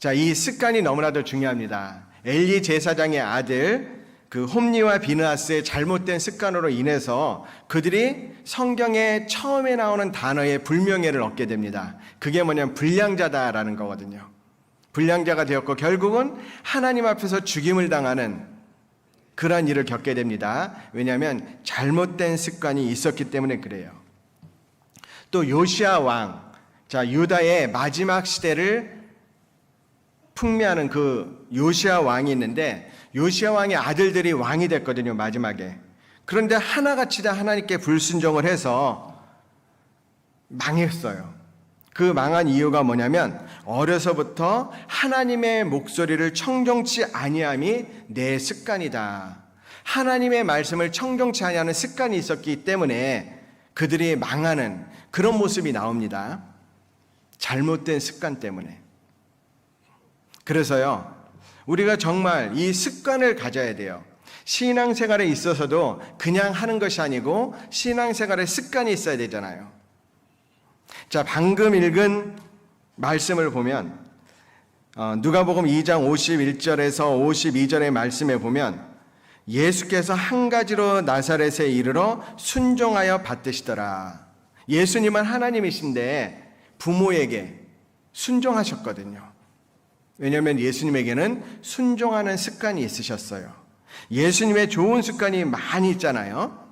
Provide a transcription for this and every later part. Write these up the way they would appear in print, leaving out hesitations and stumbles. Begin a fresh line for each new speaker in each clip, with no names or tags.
자, 이 습관이 너무나도 중요합니다. 엘리 제사장의 아들 그 홈리와 비느하스의 잘못된 습관으로 인해서 그들이 성경에 처음에 나오는 단어의 불명예를 얻게 됩니다. 그게 뭐냐면 불량자다라는 거거든요. 불량자가 되었고 결국은 하나님 앞에서 죽임을 당하는 그러한 일을 겪게 됩니다. 왜냐하면 잘못된 습관이 있었기 때문에 그래요. 또 요시야 왕, 자, 유다의 마지막 시대를 풍미하는 그 요시야 왕이 있는데 요시야 왕의 아들들이 왕이 됐거든요, 마지막에. 그런데 하나같이 다 하나님께 불순종을 해서 망했어요. 그 망한 이유가 뭐냐면 어려서부터 하나님의 목소리를 청종치 아니함이 내 습관이다. 하나님의 말씀을 청종치 아니하는 습관이 있었기 때문에 그들이 망하는 그런 모습이 나옵니다. 잘못된 습관 때문에. 그래서요, 우리가 정말 이 습관을 가져야 돼요. 신앙생활에 있어서도 그냥 하는 것이 아니고 신앙생활에 습관이 있어야 되잖아요. 자, 방금 읽은 말씀을 보면 누가복음 2장 51절에서 52절의 말씀에 보면 예수께서 한 가지로 나사렛에 이르러 순종하여 받드시더라. 예수님은 하나님이신데 부모에게 순종하셨거든요. 왜냐하면 예수님에게는 순종하는 습관이 있으셨어요. 예수님의 좋은 습관이 많이 있잖아요.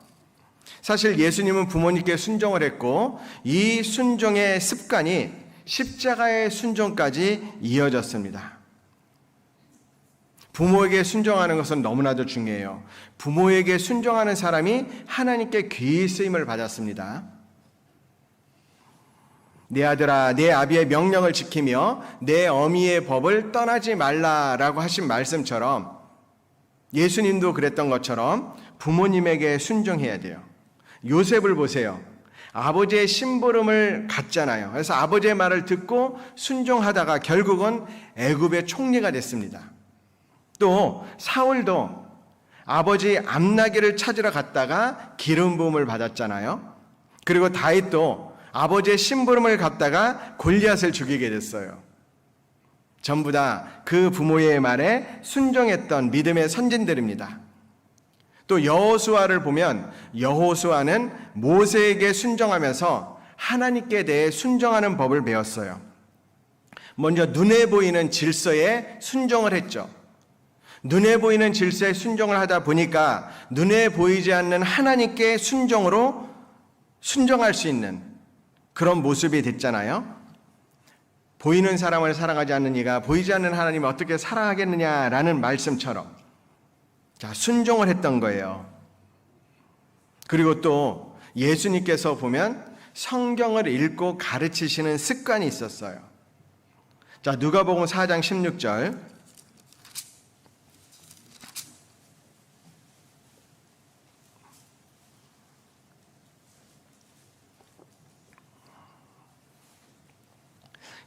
사실 예수님은 부모님께 순종을 했고 이 순종의 습관이 십자가의 순종까지 이어졌습니다. 부모에게 순종하는 것은 너무나도 중요해요. 부모에게 순종하는 사람이 하나님께 귀히 쓰임을 받았습니다. 내 아들아, 내 아비의 명령을 지키며 내 어미의 법을 떠나지 말라라고 하신 말씀처럼 예수님도 그랬던 것처럼 부모님에게 순종해야 돼요. 요셉을 보세요. 아버지의 심부름을 갔잖아요. 그래서 아버지의 말을 듣고 순종하다가 결국은 애굽의 총리가 됐습니다. 또 사울도 아버지 암나기를 찾으러 갔다가 기름 부음을 받았잖아요. 그리고 다윗도 아버지의 심부름을 갔다가 골리앗을 죽이게 됐어요. 전부 다 그 부모의 말에 순종했던 믿음의 선진들입니다. 또 여호수아를 보면 여호수아는 모세에게 순종하면서 하나님께 대해 순종하는 법을 배웠어요. 먼저 눈에 보이는 질서에 순종을 했죠. 눈에 보이는 질서에 순종을 하다 보니까 눈에 보이지 않는 하나님께 순종으로 순종할 수 있는 그런 모습이 됐잖아요. 보이는 사람을 사랑하지 않는 이가 보이지 않는 하나님을 어떻게 사랑하겠느냐라는 말씀처럼 자, 순종을 했던 거예요. 그리고 또 예수님께서 보면 성경을 읽고 가르치시는 습관이 있었어요. 자, 누가복음 4장 16절.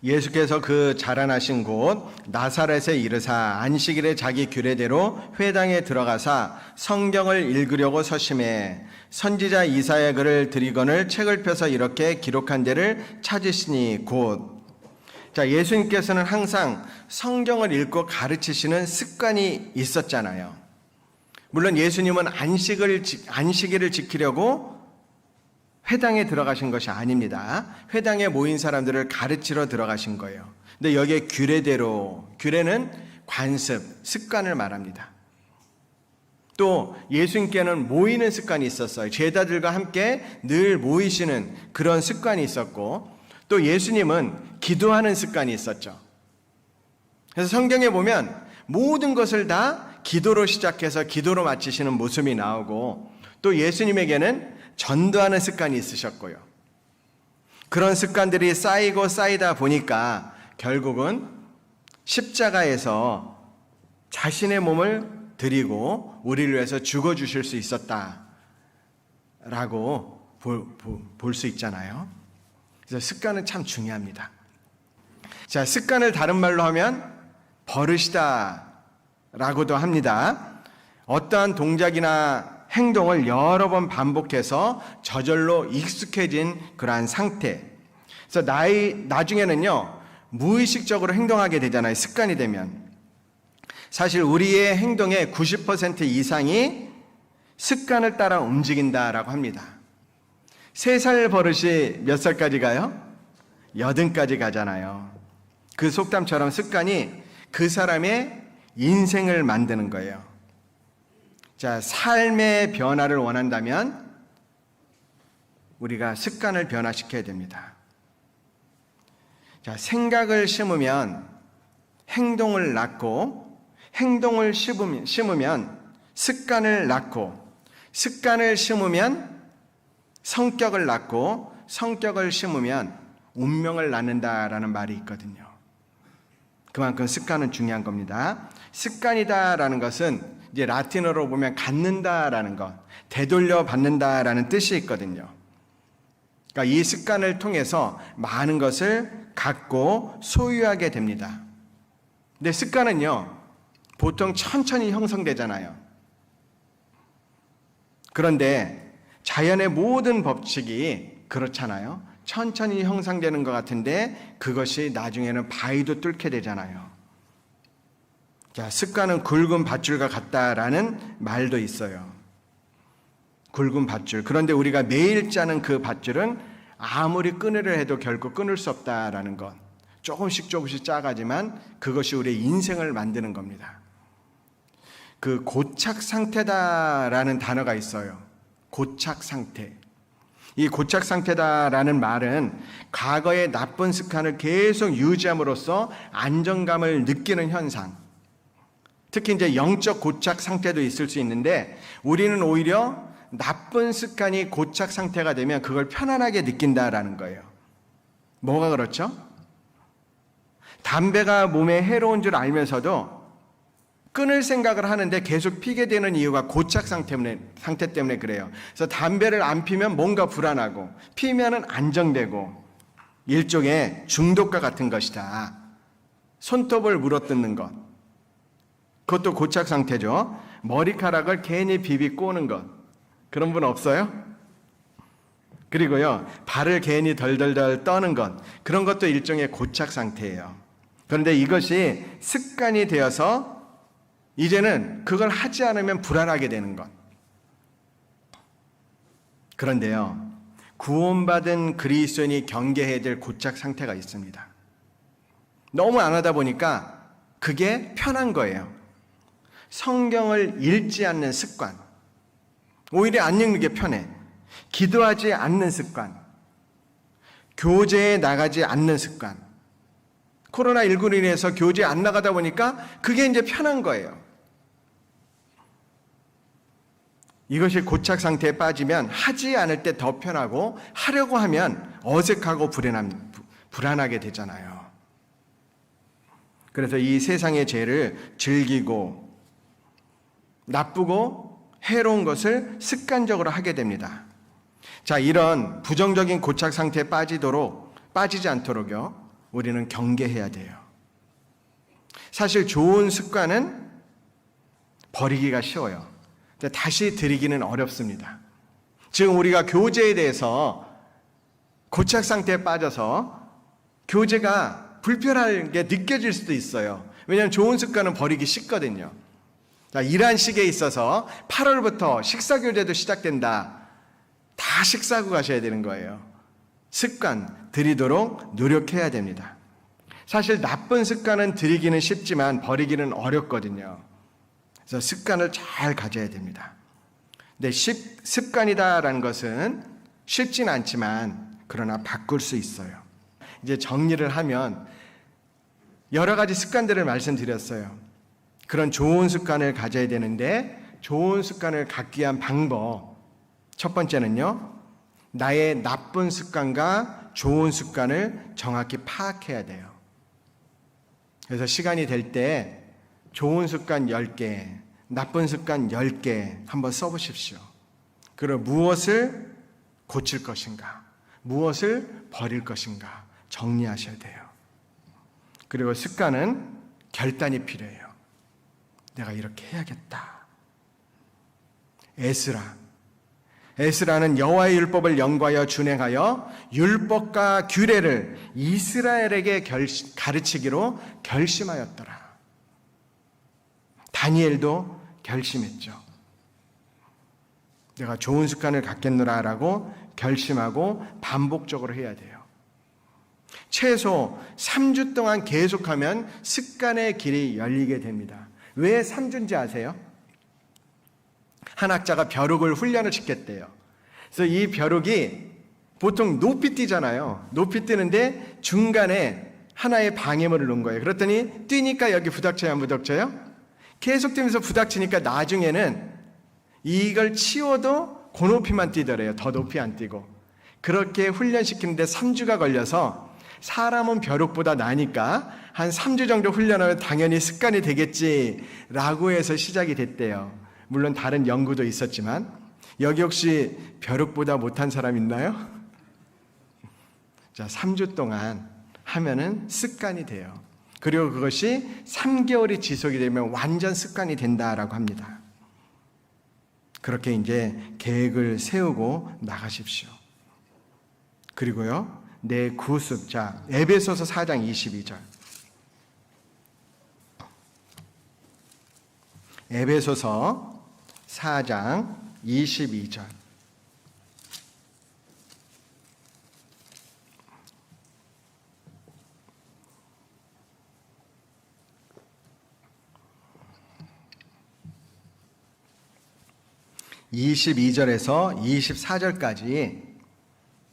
예수께서 그 자라나신 곳 나사렛에 이르사 안식일에 자기 규례대로 회당에 들어가사 성경을 읽으려고 서심해 선지자 이사야 글을 드리거늘 책을 펴서 이렇게 기록한 데를 찾으시니 곧. 자, 예수님께서는 항상 성경을 읽고 가르치시는 습관이 있었잖아요. 물론 예수님은 안식일을 지키려고 회당에 들어가신 것이 아닙니다. 회당에 모인 사람들을 가르치러 들어가신 거예요. 근데 여기에 규례대로, 규례는 관습, 습관을 말합니다. 또 예수님께는 모이는 습관이 있었어요. 제자들과 함께 늘 모이시는 그런 습관이 있었고 또 예수님은 기도하는 습관이 있었죠. 그래서 성경에 보면 모든 것을 다 기도로 시작해서 기도로 마치시는 모습이 나오고 또 예수님에게는 전도하는 습관이 있으셨고요. 그런 습관들이 쌓이고 쌓이다 보니까 결국은 십자가에서 자신의 몸을 드리고 우리를 위해서 죽어주실 수 있었다라고 볼 수 있잖아요. 그래서 습관은 참 중요합니다. 자, 습관을 다른 말로 하면 버릇이다라고도 합니다. 어떠한 동작이나 행동을 여러 번 반복해서 저절로 익숙해진 그러한 상태. 그래서 나중에는요, 무의식적으로 행동하게 되잖아요. 습관이 되면. 사실 우리의 행동의 90% 이상이 습관을 따라 움직인다라고 합니다. 3살 버릇이 몇 살까지 가요? 80까지 가잖아요. 그 속담처럼 습관이 그 사람의 인생을 만드는 거예요. 자, 삶의 변화를 원한다면 우리가 습관을 변화시켜야 됩니다. 자, 생각을 심으면 행동을 낳고, 행동을 심으면 습관을 낳고, 습관을 심으면 성격을 낳고, 성격을 심으면 운명을 낳는다라는 말이 있거든요. 그만큼 습관은 중요한 겁니다. 습관이다라는 것은 이제 라틴어로 보면 갖는다라는 것, 되돌려 받는다라는 뜻이 있거든요. 그러니까 이 습관을 통해서 많은 것을 갖고 소유하게 됩니다. 근데 습관은요, 보통 천천히 형성되잖아요. 그런데 자연의 모든 법칙이 그렇잖아요. 천천히 형성되는 것 같은데 그것이 나중에는 바위도 뚫게 되잖아요. 자, 습관은 굵은 밧줄과 같다라는 말도 있어요. 굵은 밧줄. 그런데 우리가 매일 짜는 그 밧줄은 아무리 끊으려 해도 결코 끊을 수 없다라는 것. 조금씩 짜가지만 그것이 우리의 인생을 만드는 겁니다. 그 고착 상태다라는 단어가 있어요. 고착 상태. 이 고착 상태다라는 말은 과거의 나쁜 습관을 계속 유지함으로써 안정감을 느끼는 현상. 특히 이제 영적 고착 상태도 있을 수 있는데 우리는 오히려 나쁜 습관이 고착 상태가 되면 그걸 편안하게 느낀다라는 거예요. 뭐가 그렇죠? 담배가 몸에 해로운 줄 알면서도 끊을 생각을 하는데 계속 피게 되는 이유가 고착 상태 때문에 그래요. 그래서 담배를 안 피면 뭔가 불안하고 피면은 안정되고 일종의 중독과 같은 것이다. 손톱을 물어뜯는 것. 그것도 고착 상태죠. 머리카락을 괜히 비비 꼬는 것. 그런 분 없어요? 그리고요, 발을 괜히 덜덜덜 떠는 것. 그런 것도 일종의 고착 상태예요. 그런데 이것이 습관이 되어서 이제는 그걸 하지 않으면 불안하게 되는 것. 그런데요, 구원받은 그리스도인이 경계해야 될 고착 상태가 있습니다. 너무 안 하다 보니까 그게 편한 거예요. 성경을 읽지 않는 습관. 오히려 안 읽는 게 편해. 기도하지 않는 습관. 교제에 나가지 않는 습관. 코로나19로 인해서 교제에 안 나가다 보니까 그게 이제 편한 거예요. 이것이 고착 상태에 빠지면 하지 않을 때 더 편하고 하려고 하면 어색하고 불안하게 되잖아요. 그래서 이 세상의 죄를 즐기고 나쁘고 해로운 것을 습관적으로 하게 됩니다. 자, 이런 부정적인 고착 상태에 빠지지 않도록요, 우리는 경계해야 돼요. 사실 좋은 습관은 버리기가 쉬워요. 근데 다시 들이기는 어렵습니다. 지금 우리가 교제에 대해서 고착 상태에 빠져서 교제가 불편하게 느껴질 수도 있어요. 왜냐하면 좋은 습관은 버리기 쉽거든요. 자, 이러한 시기에 있어서 8월부터 식사교제도 시작된다. 다 식사하고 가셔야 되는 거예요. 습관 들이도록 노력해야 됩니다. 사실 나쁜 습관은 들이기는 쉽지만 버리기는 어렵거든요. 그래서 습관을 잘 가져야 됩니다. 근데 습관이다라는 것은 쉽진 않지만 그러나 바꿀 수 있어요. 이제 정리를 하면 여러 가지 습관들을 말씀드렸어요. 그런 좋은 습관을 가져야 되는데 좋은 습관을 갖기 위한 방법. 첫 번째는요, 나의 나쁜 습관과 좋은 습관을 정확히 파악해야 돼요. 그래서 시간이 될 때 좋은 습관 10개, 나쁜 습관 10개 한번 써보십시오. 그리고 무엇을 고칠 것인가, 무엇을 버릴 것인가 정리하셔야 돼요. 그리고 습관은 결단이 필요해요. 내가 이렇게 해야겠다. 에스라는 여호와의 율법을 연구하여 준행하여 율법과 규례를 이스라엘에게 가르치기로 결심하였더라. 다니엘도 결심했죠. 내가 좋은 습관을 갖겠노라라고 결심하고 반복적으로 해야 돼요. 최소 3주 동안 계속하면 습관의 길이 열리게 됩니다. 왜 3주인지 아세요? 한 학자가 벼룩을 훈련을 시켰대요. 그래서 이 벼룩이 보통 높이 뛰잖아요. 높이 뛰는데 중간에 하나의 방해물을 놓은 거예요. 그랬더니 뛰니까 여기 부닥쳐요, 안 부닥쳐요? 계속 뛰면서 부닥치니까 나중에는 이걸 치워도 그 높이만 뛰더래요. 더 높이 안 뛰고. 그렇게 훈련시키는데 3주가 걸려서 사람은 벼룩보다 나니까 한 3주 정도 훈련하면 당연히 습관이 되겠지라고 해서 시작이 됐대요. 물론 다른 연구도 있었지만 여기 혹시 벼룩보다 못한 사람 있나요? 자, 3주 동안 하면은 습관이 돼요. 그리고 그것이 3개월이 지속이 되면 완전 습관이 된다라고 합니다. 그렇게 이제 계획을 세우고 나가십시오. 그리고요, 내 구습. 자, 에베소서 4장 22절. 에베소서 4장 22절. (22절에서) (24절까지)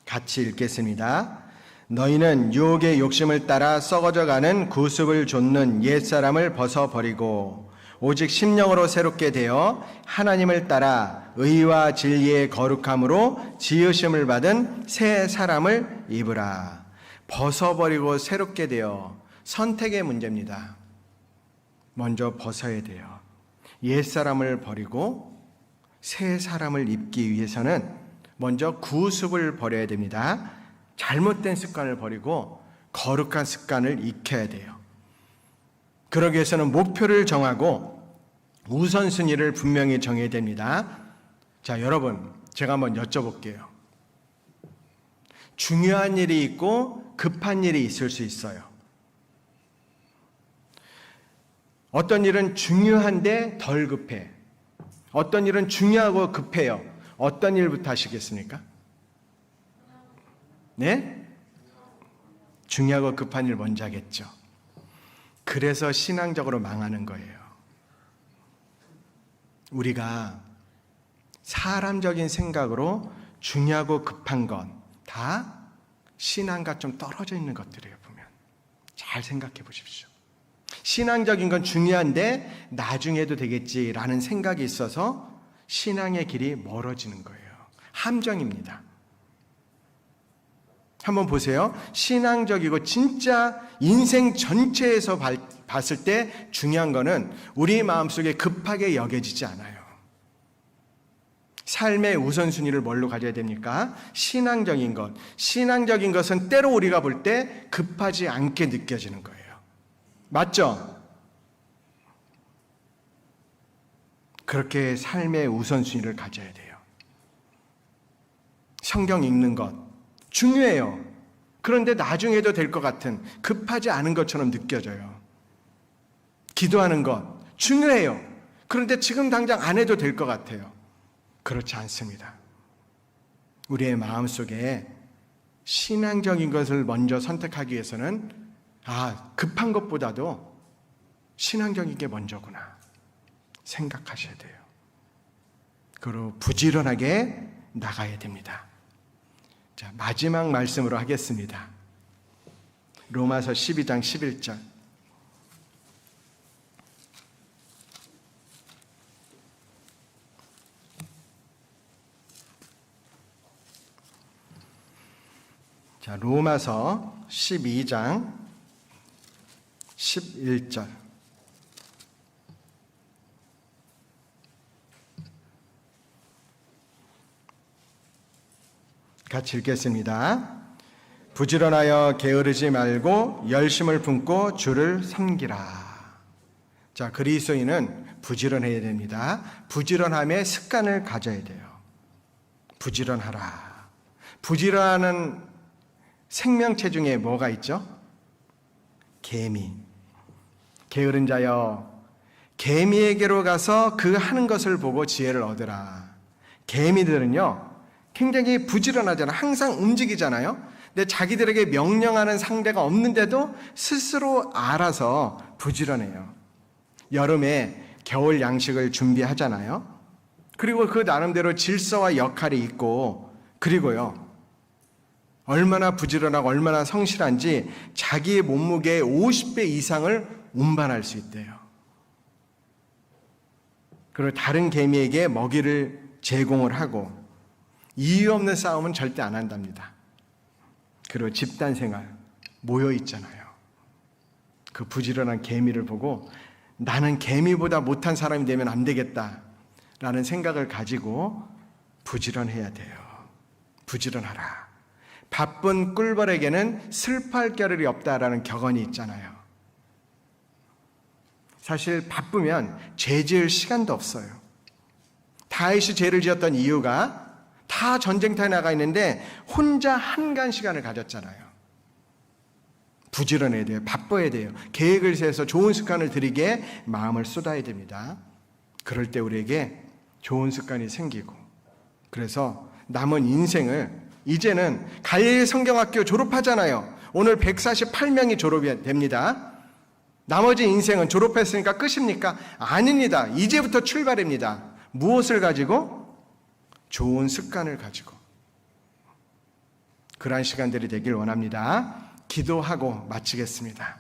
같이 읽겠습니다. 너희는 유혹의 욕심을 따라 썩어져가는 구습을 좇는 옛사람을 벗어버리고 오직 심령으로 새롭게 되어 하나님을 따라 의와 진리의 거룩함으로 지으심을 받은 새 사람을 입으라. 벗어버리고 새롭게 되어 선택의 문제입니다. 먼저 벗어야 돼요. 옛사람을 버리고 새 사람을 입기 위해서는 먼저 구습을 버려야 됩니다. 잘못된 습관을 버리고 거룩한 습관을 익혀야 돼요. 그러기 위해서는 목표를 정하고 우선순위를 분명히 정해야 됩니다. 자, 여러분, 제가 한번 여쭤볼게요. 중요한 일이 있고 급한 일이 있을 수 있어요. 어떤 일은 중요한데 덜 급해. 어떤 일은 중요하고 급해요. 어떤 일부터 하시겠습니까? 네? 중요하고 급한 일 먼저 하겠죠. 그래서 신앙적으로 망하는 거예요. 우리가 사람적인 생각으로 중요하고 급한 건 다 신앙과 좀 떨어져 있는 것들이에요, 보면. 잘 생각해 보십시오. 신앙적인 건 중요한데 나중에 해도 되겠지라는 생각이 있어서 신앙의 길이 멀어지는 거예요. 함정입니다. 한번 보세요. 신앙적이고 진짜 인생 전체에서 봤을 때 중요한 거는 우리 마음속에 급하게 여겨지지 않아요. 삶의 우선순위를 뭘로 가져야 됩니까? 신앙적인 것. 신앙적인 것은 때로 우리가 볼 때 급하지 않게 느껴지는 거예요. 맞죠? 그렇게 삶의 우선순위를 가져야 돼요. 성경 읽는 것 중요해요. 그런데 나중에도 될 것 같은 급하지 않은 것처럼 느껴져요. 기도하는 것 중요해요. 그런데 지금 당장 안 해도 될 것 같아요. 그렇지 않습니다. 우리의 마음속에 신앙적인 것을 먼저 선택하기 위해서는 급한 것보다도 신앙적인 게 먼저구나 생각하셔야 돼요. 그리고 부지런하게 나가야 됩니다. 자, 마지막 말씀으로 하겠습니다. 로마서 12장 11절. 자, 로마서 12장 11절. 같이 읽겠습니다. 부지런하여 게으르지 말고 열심을 품고 주를 섬기라. 자, 그리스도인은 부지런해야 됩니다. 부지런함의 습관을 가져야 돼요. 부지런하라. 부지런하는 생명체 중에 뭐가 있죠? 개미. 게으른 자여, 개미에게로 가서 그 하는 것을 보고 지혜를 얻으라. 개미들은요, 굉장히 부지런하잖아요. 항상 움직이잖아요. 근데 자기들에게 명령하는 상대가 없는데도 스스로 알아서 부지런해요. 여름에 겨울 양식을 준비하잖아요. 그리고 그 나름대로 질서와 역할이 있고, 그리고요, 얼마나 부지런하고 얼마나 성실한지 자기의 몸무게의 50배 이상을 운반할 수 있대요. 그리고 다른 개미에게 먹이를 제공을 하고, 이유 없는 싸움은 절대 안 한답니다. 그리고 집단 생활, 모여 있잖아요. 그 부지런한 개미를 보고 나는 개미보다 못한 사람이 되면 안 되겠다라는 생각을 가지고 부지런해야 돼요. 부지런하라. 바쁜 꿀벌에게는 슬퍼할 겨를이 없다라는 격언이 있잖아요. 사실 바쁘면 죄 지을 시간도 없어요. 다윗이 죄를 지었던 이유가 다 전쟁터에 나가 있는데 혼자 한간 시간을 가졌잖아요. 부지런해야 돼요. 바빠야 돼요. 계획을 세워서 좋은 습관을 들이게 마음을 쏟아야 됩니다. 그럴 때 우리에게 좋은 습관이 생기고, 그래서 남은 인생을, 이제는 갈릴리 성경학교 졸업하잖아요. 오늘 148명이 졸업이 됩니다. 나머지 인생은 졸업했으니까 끝입니까? 아닙니다. 이제부터 출발입니다. 무엇을 가지고? 좋은 습관을 가지고. 그러한 시간들이 되길 원합니다. 기도하고 마치겠습니다.